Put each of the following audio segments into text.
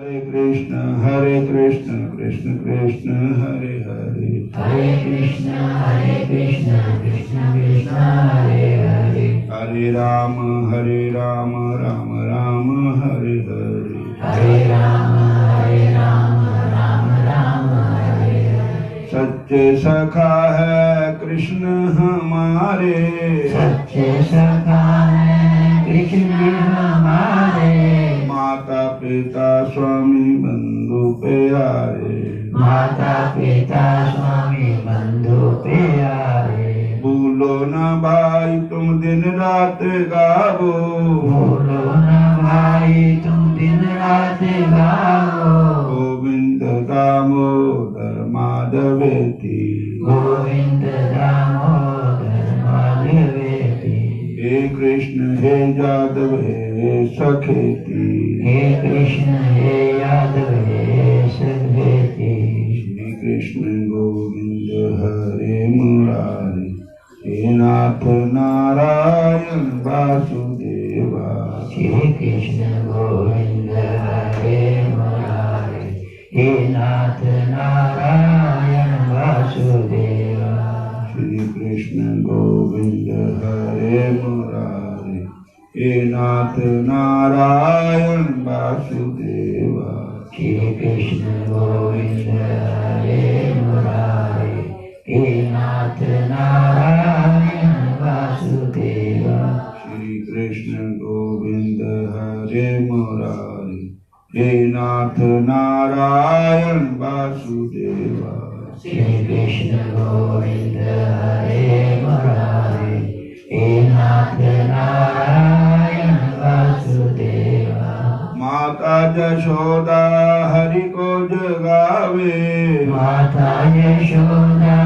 हरे कृष्ण कृष्ण कृष्ण हरे हरे, हरे कृष्ण कृष्ण कृष्ण हरे हरे, हरे राम राम राम हरे हरे, हरे राम राम राम हरे हरे। सच्चे सखा है कृष्ण हमारे, सच्चे सखा है कृष्ण हमारे, माता पिता स्वामी बंधु प्यारे, माता पिता स्वामी बंधु प्यारे। भूलो न भाई तुम दिन रात गावो, भूलो न भाई तुम दिन रात गाओ, गोविंद दामोदर माधवेति, गोविंद दामोदर माधवेति। हे कृष्ण हे यादव हे सखेति, हे कृष्ण हे यादव हे सखेति। श्री कृष्ण गोविंद हरे मुरारी, हे नाथ नारायण वासुदेवा, श्री कृष्ण गोविंद हरे मुरारे, हे नाथ नारायण वासुदेवा। श्री कृष्ण गोविंद हरे मुरारी, हे नाथ नारायण वासुदेवा, श्री कृष्ण गोविंद हरे मुरारे, हे नाथ नारायण वासुदेवा। श्री कृष्ण गोविंद हरे मुरारी, हे नाथ नारायण वासुदेवा, श्री कृष्ण गोविंद हरे मुरारे, हे नाथ नारायण वासुदेवा। माता जशोदा हरि को जगावे, माता यशोदा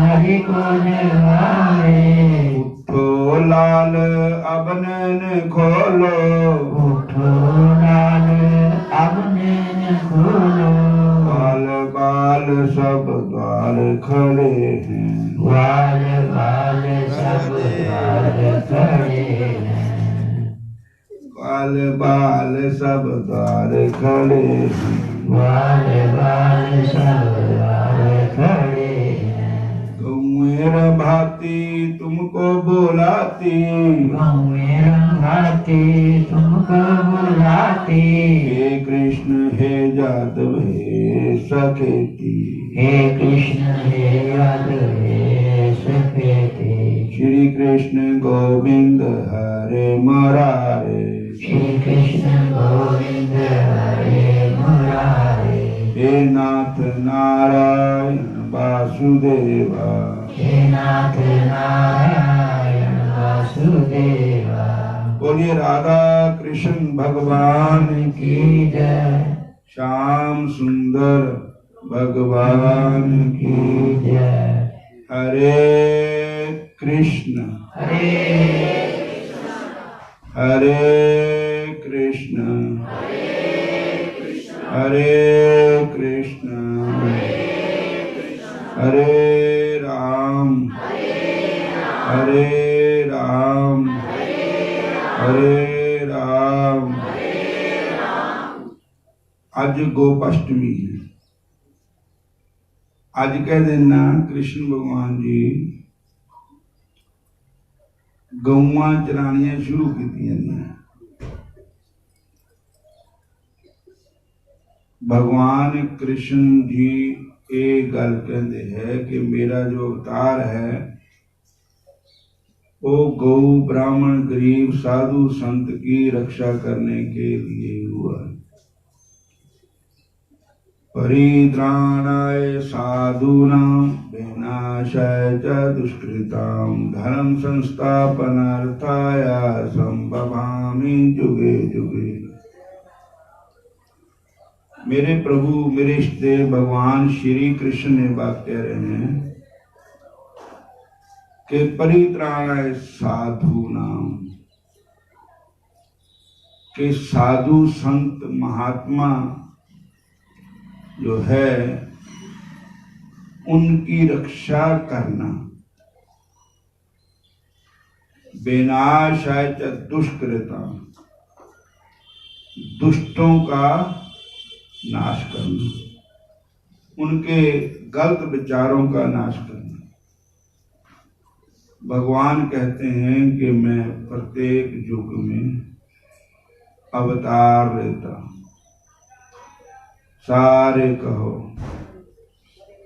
हरि को जगावे, उठो लाल अब नैन खोलो, उठो लाल अब नैन खोलो, बाल बाल सब द्वार खड़े हैं, बाल बाल सब द्वार खड़े हैं, बाल बाल सब द्वार खड़े हैं, बाल बाल सब द्वार खड़े हैं। गौएर भांति तुमको बुलाती, गौएं रंगाती तुमको बुलाती, हे कृष्ण हे यादव हे सखेति, हे कृष्ण हे यादव हे सखेति। श्री कृष्ण गोविंद हरे मुरारे, श्री कृष्ण गोविंद हरे मुरारे, हे नाथ नारायण वासुदेवा, हे नाथ नारायण वासुदेवा। बोलिए राधा कृष्ण भगवान की, की जय, श्याम सुंदर भगवान की। की जय। हरे कृष्ण हरे हरे कृष्ण हरे कृष्ण हरे राम हरे राम हरे राम। आज गोपाष्टमी है। आज के दिन ना कृष्ण भगवान जी गौवां चरानियां शुरू कीतियां ने। भगवान कृष्ण जी ये गल कहते हैं कि मेरा जो अवतार है वो गौ ब्राह्मण गरीब साधु संत की रक्षा करने के लिए हुआ है। परित्राणाय साधूनां विनाशाय च दुष्कृतां धर्म संस्थापनार्थाय संभवामि जुगे जुगे। मेरे प्रभु मेरे इष्टदेव भगवान श्री कृष्ण ने बात कह रहे हैं कि परित्राणाय साधूनां, के साधु संत महात्मा जो है उनकी रक्षा करना। विनाशाय च दुष्कृता, दुष्टों का नाश करना, उनके गलत विचारों का नाश करना। भगवान कहते हैं कि मैं प्रत्येक युग में अवतार लेता हूं। सारे कहो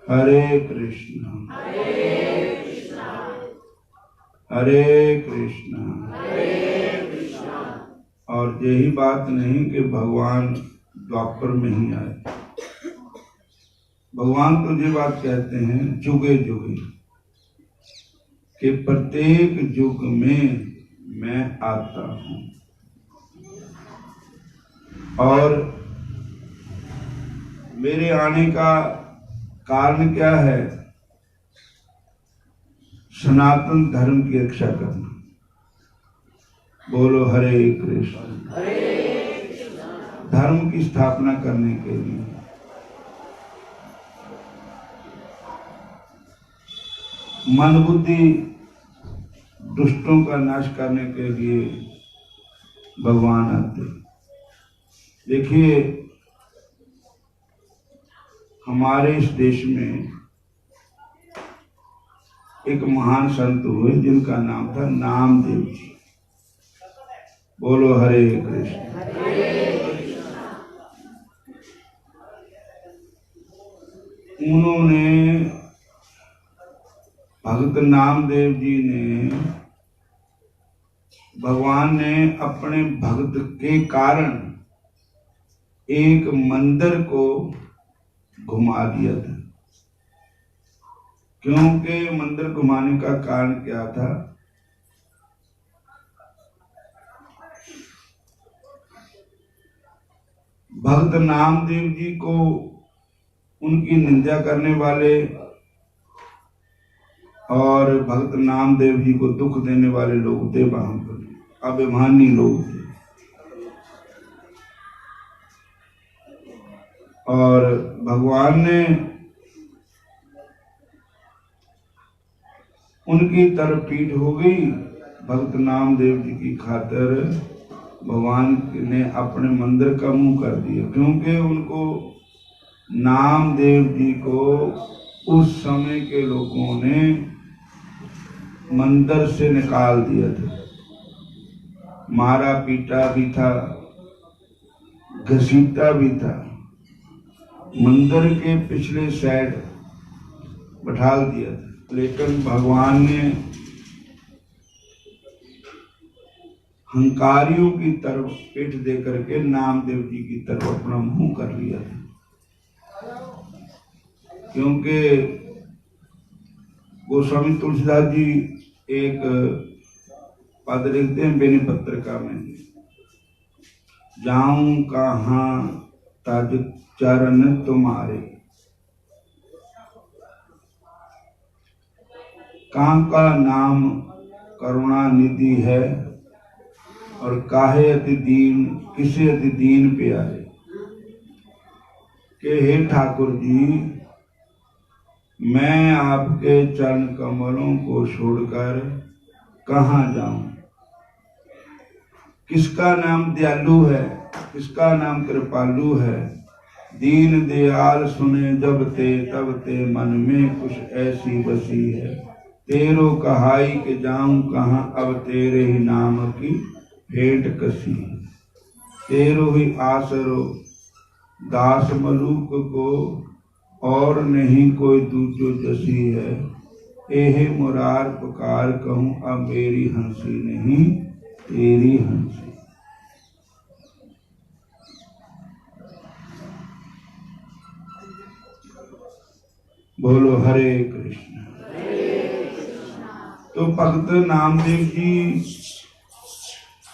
हरे कृष्ण हरे कृष्ण। और यही बात नहीं कि भगवान द्वापर में ही आए। भगवान तो ये बात कहते हैं जुगे जुगे कि प्रत्येक युग में मैं आता हूं। और मेरे आने का कारण क्या है? सनातन धर्म की रक्षा करना। बोलो हरे कृष्ण। धर्म की स्थापना करने के लिए मन बुद्धि दुष्टों का नाश करने के लिए भगवान आते। देखिए, हमारे इस देश में एक महान संत हुए जिनका नाम था नामदेव जी। बोलो हरे कृष्ण। उन्होंने, भगत नामदेव जी ने, भगवान ने अपने भक्त के कारण एक मंदिर को घुमा दिया था। क्योंकि मंदिर घुमाने का कारण क्या था? भक्त नामदेव जी को उनकी निंदा करने वाले और भक्त नामदेव जी को दुख देने वाले लोग थे, वहां पर अभिमानी लोग थे। और भगवान ने उनकी तरफ पीठ हो गई। भक्त नामदेव जी की खातिर भगवान ने अपने मंदिर का मुंह कर दिया। क्योंकि उनको, नामदेव जी को उस समय के लोगों ने मंदिर से निकाल दिया था, मारा पीटा भी था, घसीटा भी था, मंदिर के पिछले साइड बैठा दिया था। लेकिन भगवान ने हंकारियों की तरफ पीठ दे करके नामदेव जी की तरफ अपना मुंह कर लिया था। क्योंकि गोस्वामी तुलसीदास जी एक पद लिखते हैं बेनी पत्रिका में, जाऊं कहाँ तज चरण तुम्हारे। कहाँ का नाम करुणा निधि है और काहे अति दीन, किसे अति दीन प्यारे। के हे ठाकुर जी, मैं आपके चरण कमलों को छोड़कर कहाँ जाऊं? किसका नाम दयालु है, किसका नाम कृपालु है। दीन दयाल सुने जब ते, तब ते मन में कुछ ऐसी बसी है। तेरो कहाई के जाऊं कहाँ, अब तेरे ही नाम की भेंट कसी है। तेरो ही आसरो दास मलूक को, और नहीं कोई दूजो जसी है। एहे मुरार पुकार कहूं, अब मेरी हंसी नहीं तेरी हंसी। बोलो हरे कृष्ण। तो भक्त नामदेव जी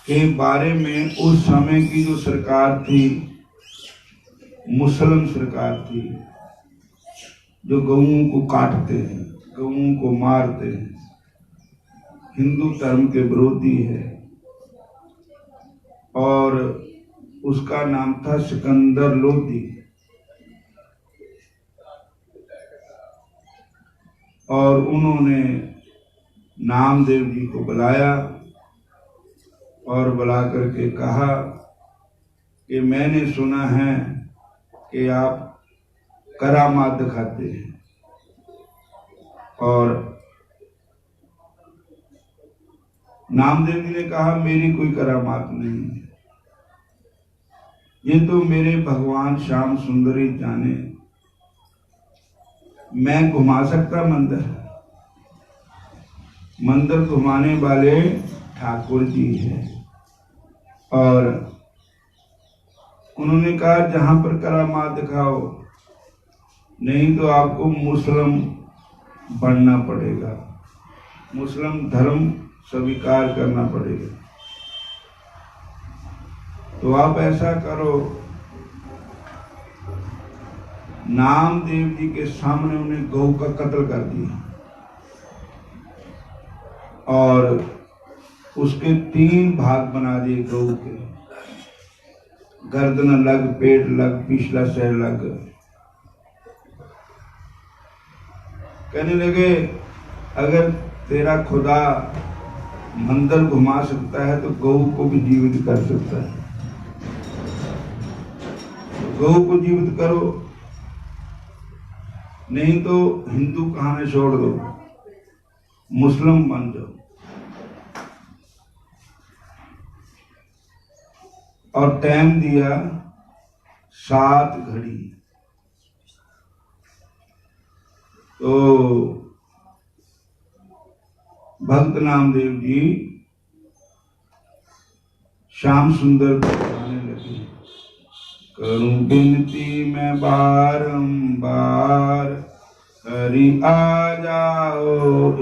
के बारे में उस समय की जो सरकार थी, मुस्लिम सरकार थी, जो गऊओं को काटते हैं, गऊओं को मारते हैं, हिंदू धर्म के विरोधी है। और उसका नाम था सिकंदर लोधी। और उन्होंने नामदेव जी को बुलाया और बुला करके कहा कि मैंने सुना है कि आप करामात दिखाते हैं, और नामदेव जी ने कहा मेरी कोई करामात नहीं है, ये तो मेरे भगवान श्याम सुंदरी जाने। मैं घुमा सकता मंदिर, मंदिर घुमाने वाले ठाकुर जी हैं। और उन्होंने कहा जहां पर करामात दिखाओ, नहीं तो आपको मुस्लिम बनना पड़ेगा, मुस्लिम धर्म स्वीकार करना पड़ेगा। तो आप ऐसा करो, नामदेव जी के सामने उन्हें गौ का कत्ल कर दिया और उसके 3 भाग बना दिए गौ के, गर्दन अलग, पेट अलग, पिछला सिर अलग। कहने लगे अगर तेरा खुदा मंदिर घुमा सकता है तो गौ को भी जीवित कर सकता है, गौ को जीवित करो, नहीं तो हिंदू कहानी छोड़ दो, मुस्लिम बन जाओ। और टाइम दिया 7 घड़ी। तो भक्त नामदेव जी श्याम सुंदर को गाने लगे, करूं बिनती मैं बारंबार, हरि आ जाओ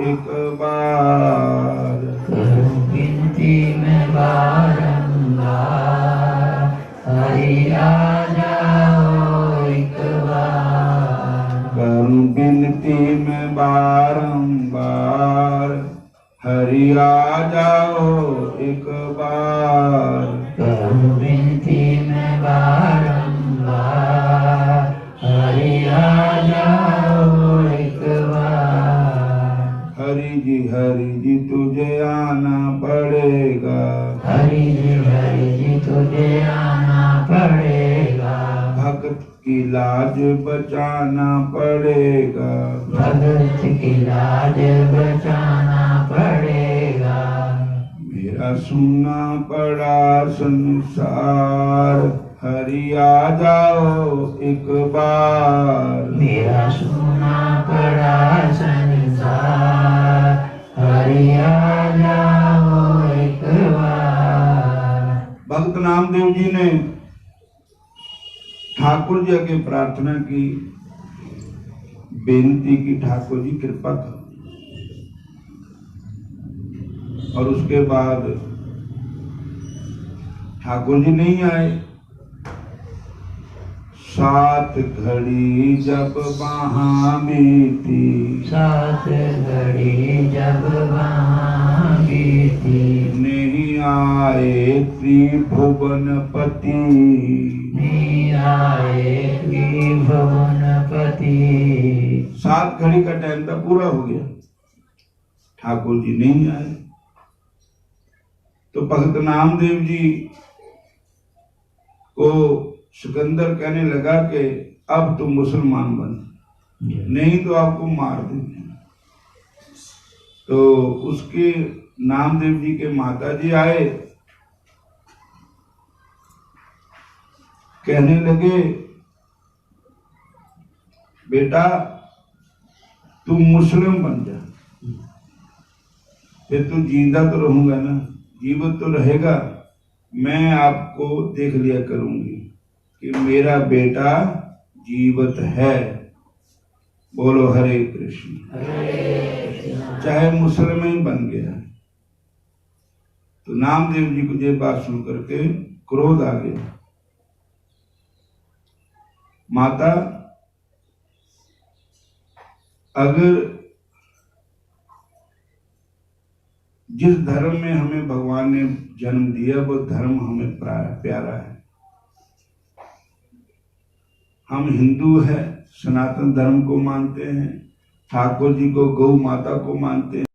एक बार। करूं बिनती मैं बारंबार, हरि आ जाओ एक बार। करूं बिनती मैं बारंबार, हरि आ जाओ एक बार। करूं बिनती मैं बारंबार, हरि आ जाओ एक बार। हरि जी तुझे आना पड़ेगा, हरि जी तुझे आना पड़ेगा। भक्त की लाज बचाना पड़ेगा, भगत की लाज बचाना पड़ेगा। मेरा सुनना पड़ा संसार, हरि आ जाओ एक बार। मेरा सुना पड़ा संसार, हरि आ जाओ एक बार। भक्त नामदेव जी ने ठाकुर जी के प्रार्थना की, बेनती की, ठाकुर जी कृपा करो। और उसके बाद ठाकुर जी नहीं आए। 7 घड़ी जब वहां बीती, 7 घड़ी जब वहां बीती। नहीं आए त्रिभुवनपति, नहीं आए त्रिभुवनपति। 7 घड़ी का टाइम था, पूरा हो गया, ठाकुर जी नहीं आए। तो भक्त नामदेव जी को सिकंदर कहने लगा कि अब तुम मुसलमान बन, नहीं तो आपको मार देंगे। तो उसके नामदेव जी के माता जी आए, कहने लगे बेटा तू मुस्लिम बन जा, फिर तू जिंदा तो रहूंगा ना, जीवित तो रहेगा। मैं आपको देख लिया करूंगी कि मेरा बेटा जीवित है। बोलो हरे कृष्ण। चाहे मुसलमान ही बन गया। तो नामदेव जी को ये बात सुन करके क्रोध आ गया। माता अगर जिस धर्म में हमें भगवान ने जन्म दिया वो धर्म हमें प्यारा है, हम हिंदू हैं, सनातन धर्म को मानते हैं, ठाकुर जी को, गौ माता को मानते हैं,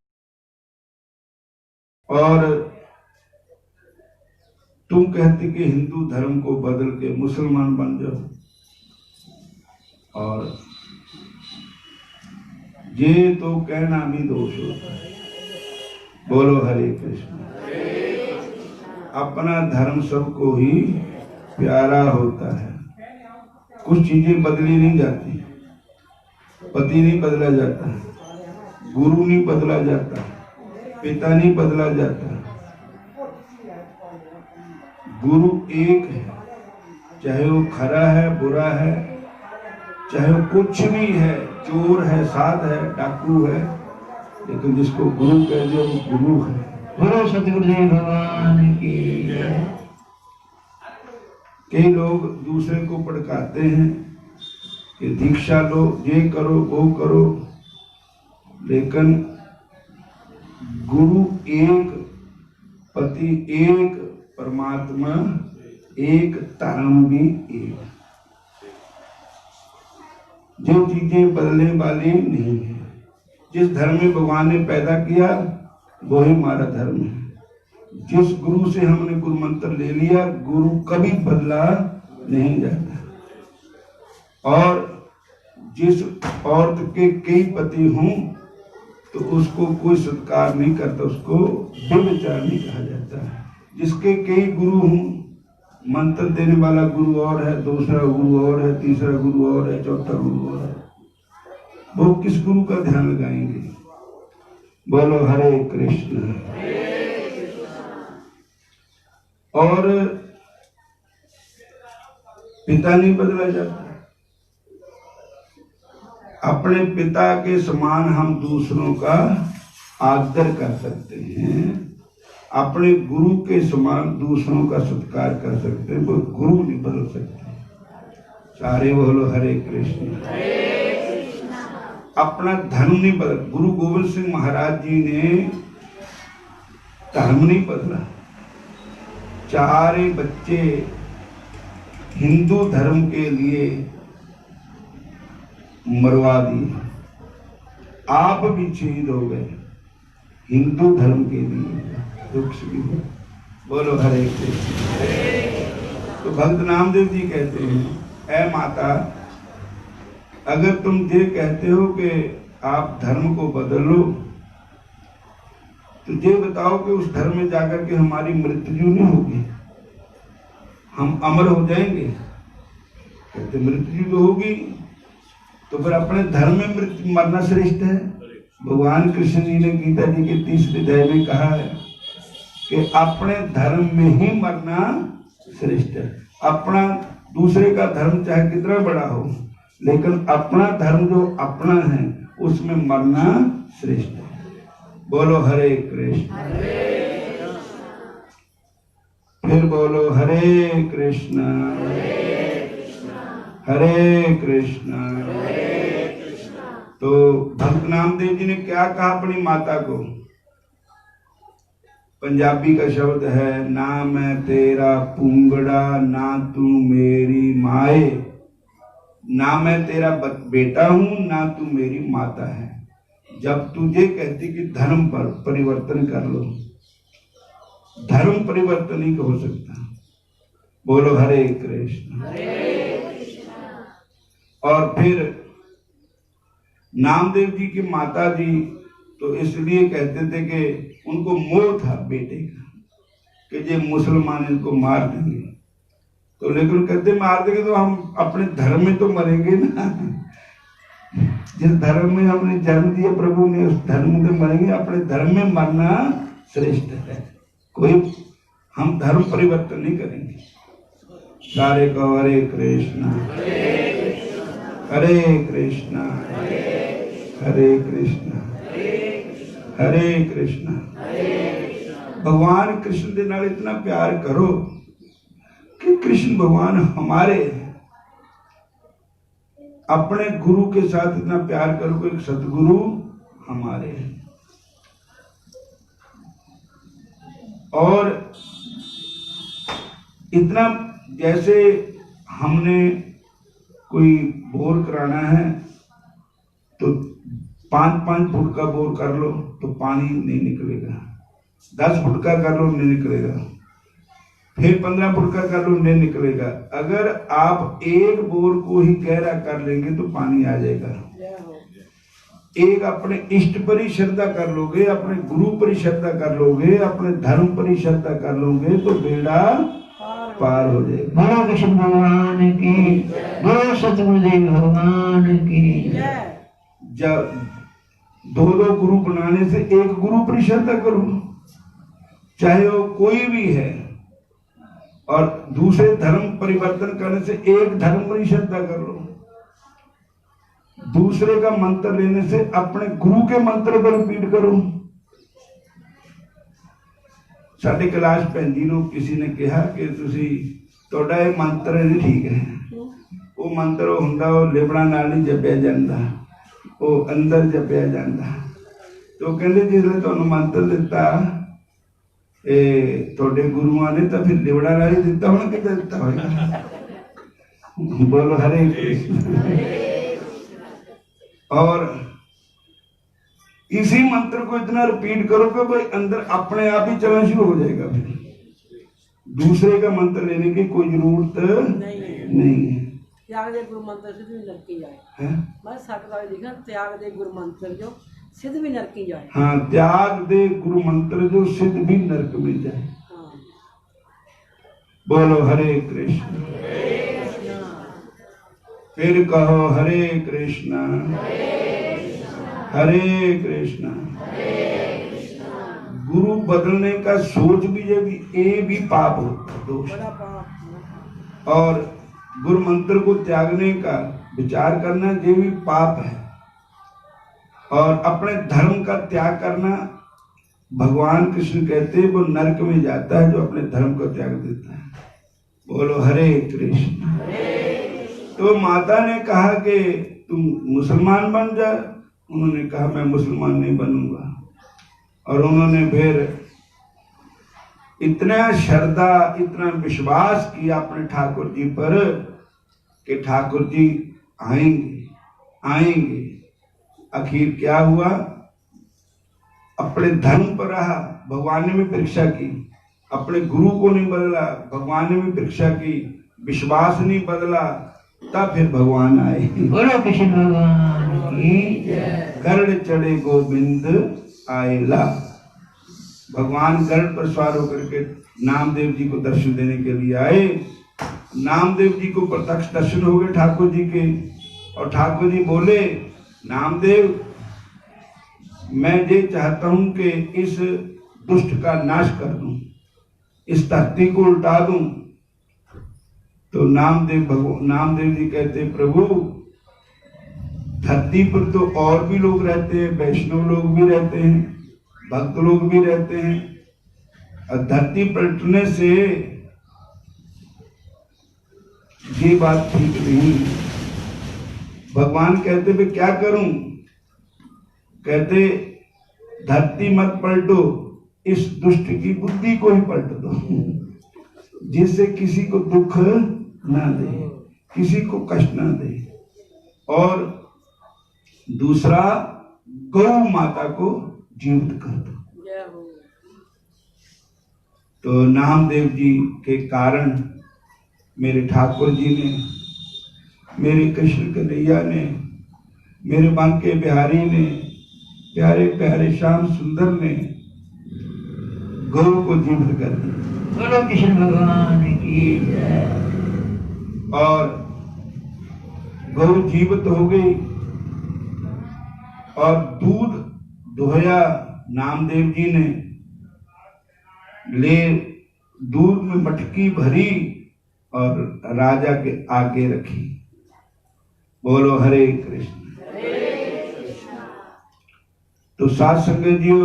और तुम कहते कि हिंदू धर्म को बदल के मुसलमान बन जाओ। और ये तो कहना भी दोष होता है। बोलो हरे कृष्ण। अपना धर्म सबको ही प्यारा होता है। कुछ चीजें बदली नहीं जाती, पति नहीं बदला जाता, गुरु नहीं बदला जाता, पिता नहीं बदला जाता, गुरु एक है, चाहे वो खरा है बुरा है, चाहे वो कुछ भी है, चोर है साध है डाकू है, लेकिन जिसको गुरु कह दिया वो गुरु है। बोलो सतगुरुदेव भगवान की जय। कई लोग दूसरे को भड़काते हैं कि दीक्षा लो, ये करो वो करो, लेकिन गुरु एक, पति एक, परमात्मा एक, धर्म भी एक। जो चीजें बदलने वाली नहीं है। जिस धर्म में भगवान ने पैदा किया वो ही हमारा धर्म है। जिस गुरु से हमने गुरु मंत्र ले लिया, गुरु कभी बदला नहीं जाता। और जिस औरत के कई पति हों तो उसको कोई सत्कार नहीं करता, उसको व्यभिचारिणी कहा जाता है। जिसके कई गुरु हों, मंत्र देने वाला गुरु और है, दूसरा गुरु और है, तीसरा गुरु और है, चौथा गुरु और है, वो किस गुरु का ध्यान लगाएंगे? बोलो हरे कृष्ण। और पिता नहीं बदला जाता। अपने पिता के समान हम दूसरों का आदर कर सकते हैं, अपने गुरु के समान दूसरों का सत्कार कर सकते हैं, वो गुरु नहीं बदल सकते। सारे बोलो हरे कृष्ण। अपना धर्म नहीं बदल। गुरु गोविंद सिंह महाराज जी ने धर्म नहीं बदला। चारे बच्चे हिंदू धर्म के लिए मरवा दिए, आप भी शहीद हो गए हिंदू धर्म के लिए। दुख भी हो। बोलो हरे कृष्ण। तो भक्त नामदेव जी कहते हैं, ऐ माता, अगर तुम ये कहते हो कि आप धर्म को बदल लो, तो ये बताओ कि उस धर्म में जाकर के हमारी मृत्यु नहीं होगी, हम अमर हो जाएंगे? कहते मृत्यु तो होगी, तो फिर अपने धर्म में मृत्यु मरना श्रेष्ठ है। भगवान कृष्ण जी ने गीता जी के 30वें अध्याय में कहा है कि अपने धर्म में ही मरना श्रेष्ठ है। अपना दूसरे का धर्म चाहे कितना बड़ा हो, लेकिन अपना धर्म जो अपना है उसमें मरना श्रेष्ठ है। बोलो हरे कृष्ण। फिर बोलो हरे कृष्ण हरे कृष्ण। तो भक्त नामदेव जी ने क्या कहा अपनी माता को? पंजाबी का शब्द है, ना मैं तेरा पुंगड़ा ना तू मेरी माए, ना मैं तेरा बेटा हूं ना तू मेरी माता है। जब तुझे कहती कि धर्म पर परिवर्तन कर लो, धर्म परिवर्तन नहीं हो सकता। बोलो हरे कृष्ण। और फिर नामदेव जी की माता जी तो इसलिए कहते थे कि उनको मोह था बेटे का कि ये मुसलमान इनको मार देंगे, तो लेकिन कहते मार देंगे तो हम अपने धर्म में तो मरेंगे ना। जिस धर्म में हमने जन्म दिया प्रभु ने, उस धर्म में मरेंगे। अपने धर्म में मरना श्रेष्ठ है। कोई हम धर्म परिवर्तन नहीं करेंगे। सारे को हरे कृष्णा हरे कृष्णा हरे कृष्णा हरे कृष्णा। भगवान कृष्ण के नाल इतना प्यार करो कि कृष्ण भगवान हमारे हैं। अपने गुरु के साथ इतना प्यार करो कि सतगुरु हमारे हैं। और इतना, जैसे हमने कोई बोर कराना है तो 5-5 फुट का बोर कर लो तो पानी नहीं निकलेगा, 10 फुट का कर लो नहीं निकलेगा। फिर 15 फुट का कर लो, नहीं निकलेगा। अगर आप एक बोर को ही गहरा कर लेंगे तो पानी आ जाएगा। एक अपने इष्ट पर ही श्रद्धा कर लोगे, अपने गुरु पर ही श्रद्धा कर लोगे, अपने धर्म पर ही श्रद्धा कर लोगे तो बेड़ा पार हो जाएगा। बोलो कृष्ण भगवान की, बोलो सतगुरुदेव भगवान की। जब दो गुरु बनाने से एक गुरु पर श्रद्धा करो, चाहे वो कोई भी है, और दूसरे धर्म परिवर्तन करने से एक धर्म पर श्रद्धा कर लो। दूसरे का मंत्र लेने से अपने गुरु के मंत्र पर रिपीट करो। साढ़े क्लास भैन जी ਨੂੰ किसी ने कहा कि ਤੁਸੀਂ ਤੁਹਾਡਾ ਇਹ ਮੰਤਰ ਨਹੀਂ ਠੀਕ ਹੈ। ਉਹ ਮੰਤਰ ਹੁੰਦਾ ਉਹ ਲਿਬੜਾ ਨਾਲ ਨਹੀਂ ਜਪਿਆ ਜਾਂਦਾ, ਉਹ ਅੰਦਰ ਜਪਿਆ ਜਾਂਦਾ। तो ਕਹਿੰਦੇ ਜਿਸਲੇ ਤੁਹਾਨੂੰ ਮੰਤਰ ਦਿੱਤਾ ਇਹ ਤੁਹਾਡੇ ਗੁਰੂਆਂ ਨੇ ਤਾਂ ਫਿਰ ਲਿਬੜਾ ਨਾਲ ਹੀ ਦਿੱਤਾ ਹੋਣਾ, ਕਿੱਦਾਂ ਦਿੱਤਾ ਹੋਵੇਗਾ। बोलो हरे कृष्ण। और इसी मंत्र को इतना रिपीट करो कि भाई अंदर अपने आप ही चलना शुरू हो जाएगा। फिर दूसरे का मंत्र लेने की कोई जरूरत नहीं है। त्याग दे गुरु मंत्र सिद्ध भी नरकी जाए। मैं सट वाले लिखा त्याग दे गुरु मंत्र जो सिद्ध भी नरकी जाए। हाँ, त्याग दे गुरु मंत्र जो सिद्ध भी नरक में जाए। बोलो हरे कृष्ण। फिर कहो हरे कृष्णा हरे कृष्णा। गुरु बदलने का सोच भी ये भी पाप होता, दोष। और गुरु मंत्र को त्यागने का विचार करना ये भी पाप है। और अपने धर्म का त्याग करना, भगवान कृष्ण कहते हैं वो नरक में जाता है जो अपने धर्म को त्याग देता है। बोलो हरे कृष्ण। तो माता ने कहा कि तुम मुसलमान बन जा। उन्होंने कहा मैं मुसलमान नहीं बनूंगा। और उन्होंने फिर इतना श्रद्धा, इतना विश्वास किया अपने ठाकुर जी पर कि ठाकुर जी आएंगे आएंगे। आखिर क्या हुआ? अपने धर्म पर रहा, भगवान ने भी परीक्षा की। अपने गुरु को नहीं बदला, भगवान ने भी परीक्षा की। विश्वास नहीं बदला, तब फिर भगवान आए। बोलो कृष्ण भगवान की जय। गरुड़ चढ़े गोविंद आएला। भगवान गरुड़ पर सवार होकर के नामदेव जी को दर्शन देने के लिए आए। नामदेव जी को प्रत्यक्ष दर्शन हो गए ठाकुर जी के। और ठाकुर जी बोले, नामदेव मैं ये चाहता हूं कि इस दुष्ट का नाश कर दूं, इस धरती को उल्टा दूं। तो नामदेव जी कहते, प्रभु धरती पर तो और भी लोग रहते हैं, वैष्णव लोग भी रहते हैं, भक्त लोग भी रहते हैं। और धरती पलटने से ये बात ठीक नहीं। भगवान कहते मैं क्या करूं? कहते धरती मत पलटो, इस दुष्ट की बुद्धि को ही पलट दो, जिससे किसी को दुख ना दे, किसी को कष्ट ना दे। और दूसरा, गौ माता को जीवित कर दो। तो नामदेव जी के कारण मेरे ठाकुर जी ने, मेरे कृष्ण कन्हैया ने, मेरे बांके बिहारी ने, प्यारे प्यारे श्याम सुंदर ने गौ को जीवित कर दिया। बोलो कृष्ण भगवान की जय। और गौ जीवित हो गई और दूध दोहया नामदेव जी ने। ले दूध में मटकी भरी और राजा के आगे रखी। बोलो हरे कृष्ण। तो साथ संगत जियो,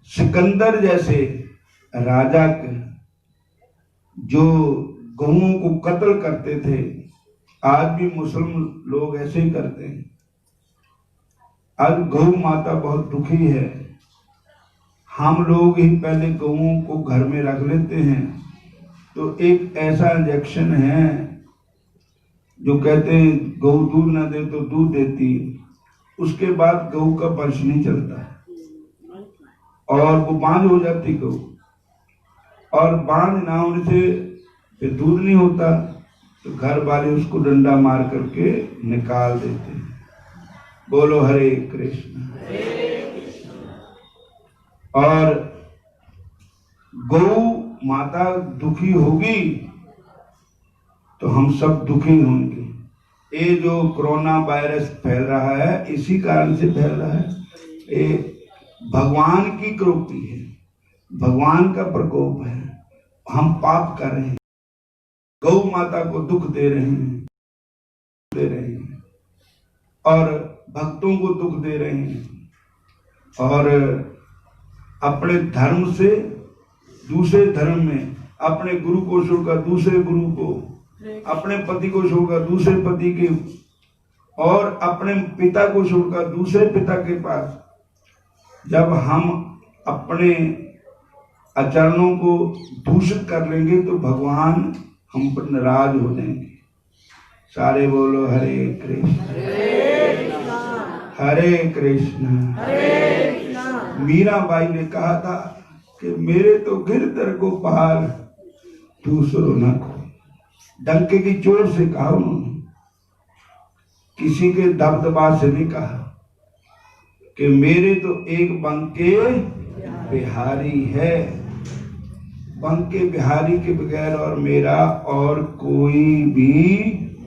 सिकंदर जैसे राजा के जो गौओं को कत्ल करते थे, आज भी मुस्लिम लोग ऐसे ही करते हैं। आज गौ माता बहुत दुखी है। हम लोग ही पहले गौओं को घर में रख लेते हैं। तो एक ऐसा इंजेक्शन है जो कहते हैं गौ दूध ना दे तो दूध देती, उसके बाद गौ का वंश नहीं चलता और वो बांझ हो जाती गौ। और बांध ना होने से फिर दूध नहीं होता, तो घर वाले उसको डंडा मार करके निकाल देते हैं। बोलो हरे कृष्ण। और गौ माता दुखी होगी तो हम सब दुखी होंगे। ये जो कोरोना वायरस फैल रहा है इसी कारण से फैल रहा है। ये भगवान की कृपा है, भगवान का प्रकोप है। हम पाप कर रहे हैं, गौ माता को दुख दे रहे हैं और भक्तों को दुख दे रहे हैं, और अपने धर्म से दूसरे धर्म में, अपने गुरु को छोड़कर दूसरे गुरु को, अपने पति को छोड़कर दूसरे पति के, और अपने पिता को छोड़कर दूसरे पिता के पास। जब हम अपने आचरणों को दूषित कर लेंगे तो भगवान हम पर नाराज हो जाएंगे। सारे बोलो हरे कृष्ण हरे कृष्ण। मीराबाई ने कहा था कि मेरे तो गिरधर गोपाल दूसरों न को। डंके की चोट से कहा उन्होंने, किसी के दबदबा से नहीं कहा कि मेरे तो एक बंके बिहारी है, बंके बिहारी के बगैर और मेरा और कोई भी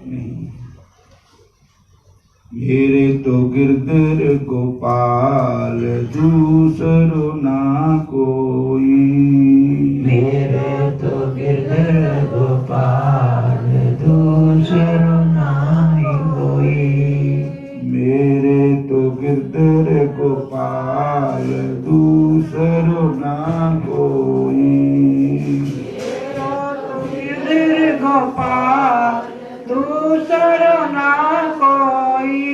नहीं। मेरे तो गिरधर गोपाल दूसरो ना कोई, मेरे तो गिरधर गोपाल दूसरो नाई कोई, मेरे तो गिरधर गोपाल दूसरो ना कोई, गिरधर गोपाल दूसरो ना कोई।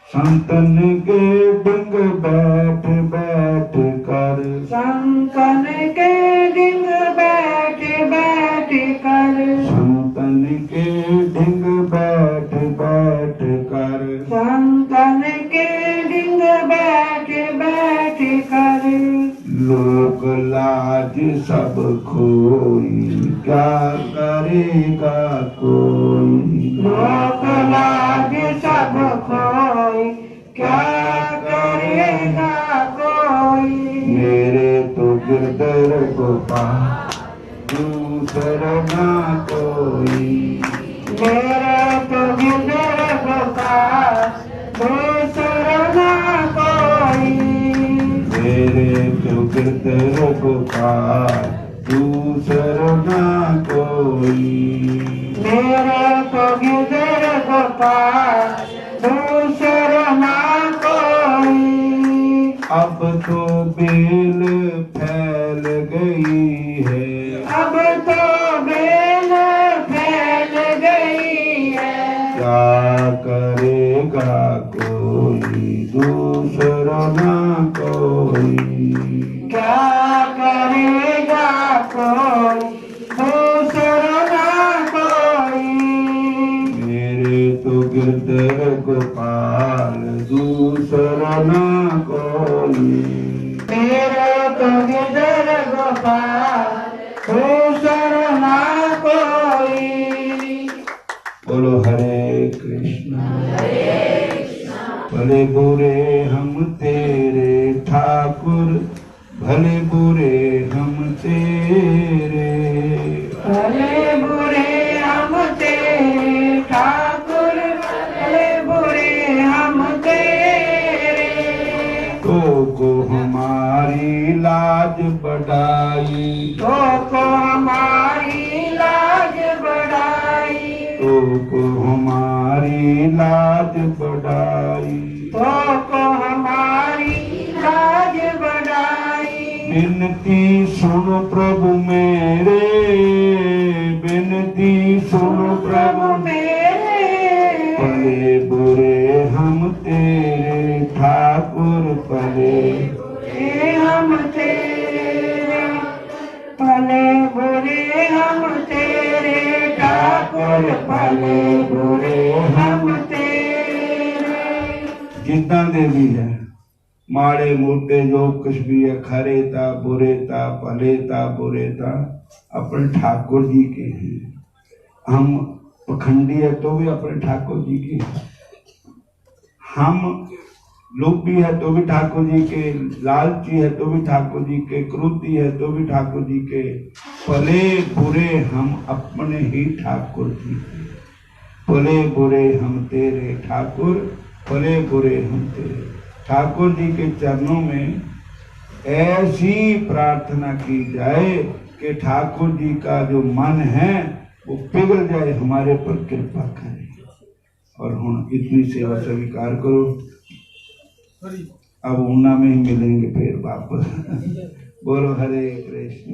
संतन के डिंग बैठ बैठ कर, संतन के डिंग बैठ बैठ कर, संतन के डिंग बैठ बैठ कर, संतन के डिंग बैठ बैठ कर। लोक लाज सब खोई क्या करेगा कोई, लोक लाज सब खोई क्या करेगा कोई। मेरे तो गिरधर गोपाल दूसरा ना कोई, मेरे तो गिरधर गोपाल दूसरा ना कोई, मेरे तो गिरधर गोपाल दूसरा ना कोई, मेरे तो गिरधर गोपाल दूसरा ना कोई। अब तो बेल फैल गई है, अब तो बेल फैल गई है, क्या करेगा कोई दूसरा ना कोई, क्या करेगा कोई दूसरा ना कोई। मेरे तो गिरधर गोपाल दूसरा ना कोई, मेरे तो गिरधर गोपाल दूसरा ना कोई। बोलो हरे कृष्ण। भले बुरे हम तेरे ठाकुर, भले बुरे हम तेरे, भले बुरे हम तेरे ठाकुर, भले बुरे हम तेरे। तो को हमारी लाज बढ़ाई, तो को हमारी लाज बढ़ाई, तो को हमारी लाज बढ़ाई, तो को हमारी लाज बढ़ाई। बिनती सुनो प्रभु मेरे, बिनती सुनो प्रभु मेरे, भले बुरे हम तेरे ठाकुर, भले हम तेरे, भले बुरे हम तेरे ठाकुर, भले बुरे हम तेरे। जिद्दां दे भी है, माड़े मोटे जो कुछ भी है, खरे था बुरे था भले था बुरे था, अपने ठाकुर जी के हैं। हम पखंडी है तो भी अपने ठाकुर जी के, हम लोभी है तो भी ठाकुर जी के, लालची है तो भी ठाकुर जी के, क्रोधी है तो भी ठाकुर जी के, भले बुरे हम अपने ही ठाकुर जी के। भले बुरे हम तेरे ठाकुर, भले बुरे हम तेरे। ठाकुर जी के चरणों में ऐसी प्रार्थना की जाए कि ठाकुर जी का जो मन है वो पिघल जाए, हमारे पर कृपा करे। और हुण इतनी सेवा स्वीकार करो। अब ऊना में ही मिलेंगे फिर वापस। बोलो हरे कृष्ण।